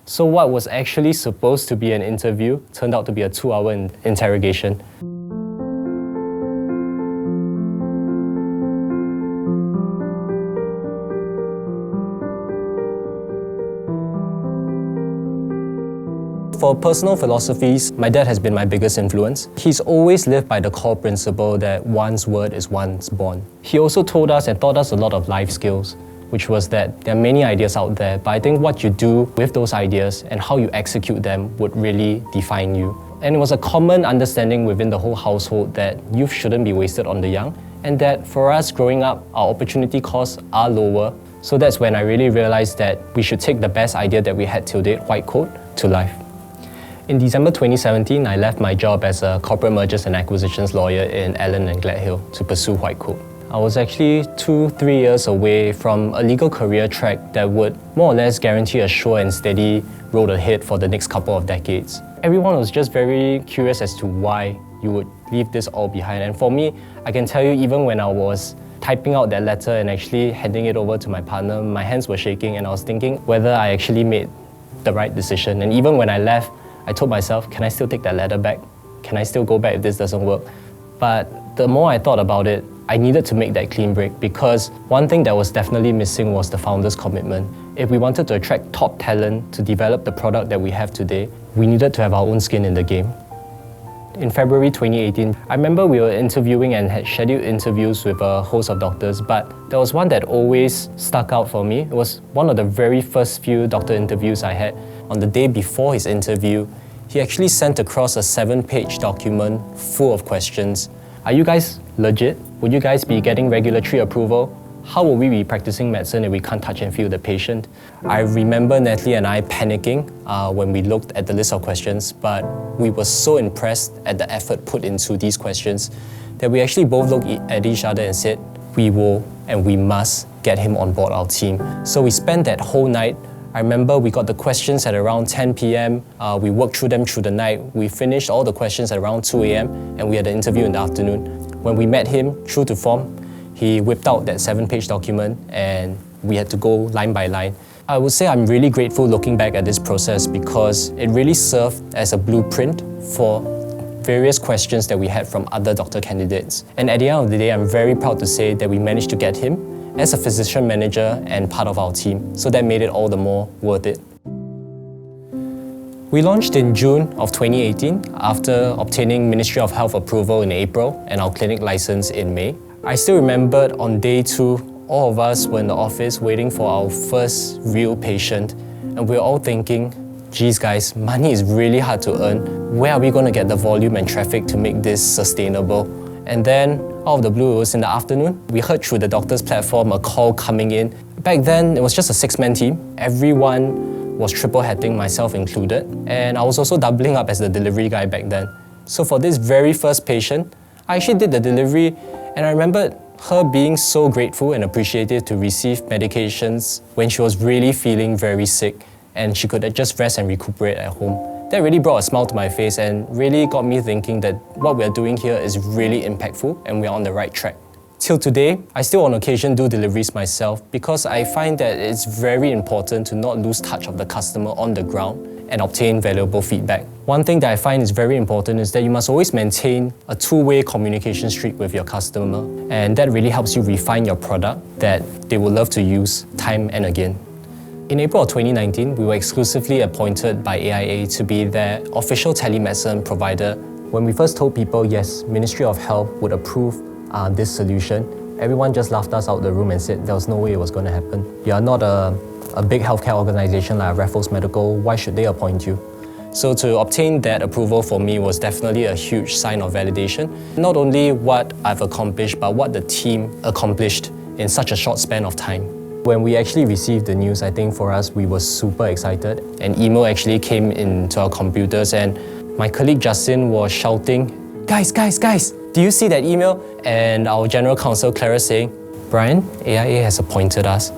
So what was actually supposed to be an interview turned out to be a 2-hour interrogation. For personal philosophies, my dad has been my biggest influence. He's always lived by the core principle that one's word is one's bond. He also told us and taught us a lot of life skills, which was that there are many ideas out there, but I think what you do with those ideas and how you execute them would really define you. And it was a common understanding within the whole household that youth shouldn't be wasted on the young, and that for us growing up, our opportunity costs are lower. So that's when I really realized that we should take the best idea that we had till date, WhiteCoat, to life. In December 2017, I left my job as a corporate mergers and acquisitions lawyer in Allen and Gladhill to pursue WhiteCoat. I was actually 2-3 years away from a legal career track that would more or less guarantee a sure and steady road ahead for the next couple of decades. Everyone was just very curious as to why you would leave this all behind. And for me, I can tell you, even when I was typing out that letter and actually handing it over to my partner, my hands were shaking and I was thinking whether I actually made the right decision. And even when I left, I told myself, can I still take that letter back? Can I still go back if this doesn't work? But the more I thought about it, I needed to make that clean break because one thing that was definitely missing was the founder's commitment. If we wanted to attract top talent to develop the product that we have today, we needed to have our own skin in the game. In February 2018, I remember we were interviewing and had scheduled interviews with a host of doctors, but there was one that always stuck out for me. It was one of the very first few doctor interviews I had. On the day before his interview, he actually sent across a 7-page document full of questions. Are you guys legit? Would you guys be getting regulatory approval? How will we be practicing medicine if we can't touch and feel the patient? I remember Natalie and I panicking when we looked at the list of questions, but we were so impressed at the effort put into these questions that we actually both looked at each other and said, we will and we must get him on board our team. So we spent that whole night. I remember we got the questions at around 10 p.m. We worked through them through the night. We finished all the questions at around 2 a.m. and we had the interview in the afternoon. When we met him, true to form, he whipped out that 7-page document and we had to go line by line. I would say I'm really grateful looking back at this process because it really served as a blueprint for various questions that we had from other doctor candidates. And at the end of the day, I'm very proud to say that we managed to get him as a physician manager and part of our team, so that made it all the more worth it. We launched in June of 2018 after obtaining Ministry of Health approval in April and our clinic license in May. I still remembered on day 2, all of us were in the office waiting for our first real patient, and we were all thinking, geez guys, money is really hard to earn. Where are we going to get the volume and traffic to make this sustainable? And then, out of the blue, it was in the afternoon. We heard through the doctor's platform a call coming in. Back then, it was just a 6-man team. Everyone was triple-hatting, myself included. And I was also doubling up as the delivery guy back then. So for this very first patient, I actually did the delivery, and I remembered her being so grateful and appreciative to receive medications when she was really feeling very sick and she could just rest and recuperate at home. That really brought a smile to my face and really got me thinking that what we're doing here is really impactful and we're on the right track. Till today, I still on occasion do deliveries myself because I find that it's very important to not lose touch of the customer on the ground and obtain valuable feedback. One thing that I find is very important is that you must always maintain a two-way communication streak with your customer, and that really helps you refine your product that they will love to use time and again. In April of 2019, we were exclusively appointed by AIA to be their official telemedicine provider. When we first told people, yes, Ministry of Health would approve this solution, everyone just laughed us out the room and said there was no way it was going to happen. You are not a big healthcare organization like Raffles Medical, why should they appoint you? So to obtain that approval for me was definitely a huge sign of validation. Not only what I've accomplished, but what the team accomplished in such a short span of time. When we actually received the news, I think for us, we were super excited. An email actually came into our computers and my colleague Justin was shouting, guys, do you see that email? And our general counsel Clara saying, Brian, AIA has appointed us.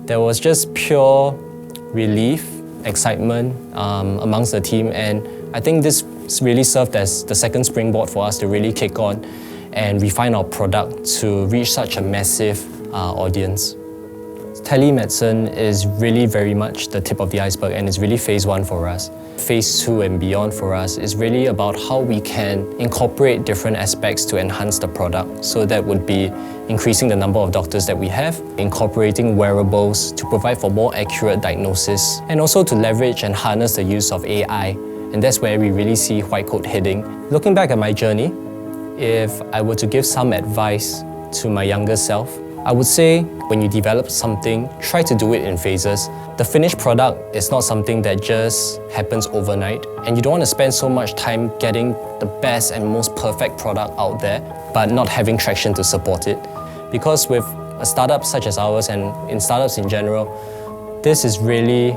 There was just pure relief, excitement amongst the team, and I think this really served as the second springboard for us to really kick on and refine our product to reach such a massive audience. Telemedicine is really very much the tip of the iceberg, and it's really phase 1 for us. Phase 2 and beyond for us is really about how we can incorporate different aspects to enhance the product. So that would be increasing the number of doctors that we have, incorporating wearables to provide for more accurate diagnosis, and also to leverage and harness the use of AI. And that's where we really see WhiteCoat heading. Looking back at my journey, if I were to give some advice to my younger self, I would say when you develop something, try to do it in phases. The finished product is not something that just happens overnight, and you don't want to spend so much time getting the best and most perfect product out there, but not having traction to support it. Because with a startup such as ours, and in startups in general, this is really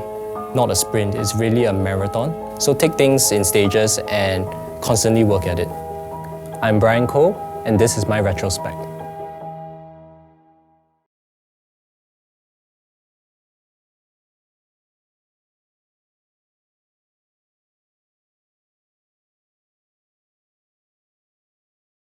not a sprint, it's really a marathon. So take things in stages and constantly work at it. I'm Bryan Koh, and this is my Retrospect.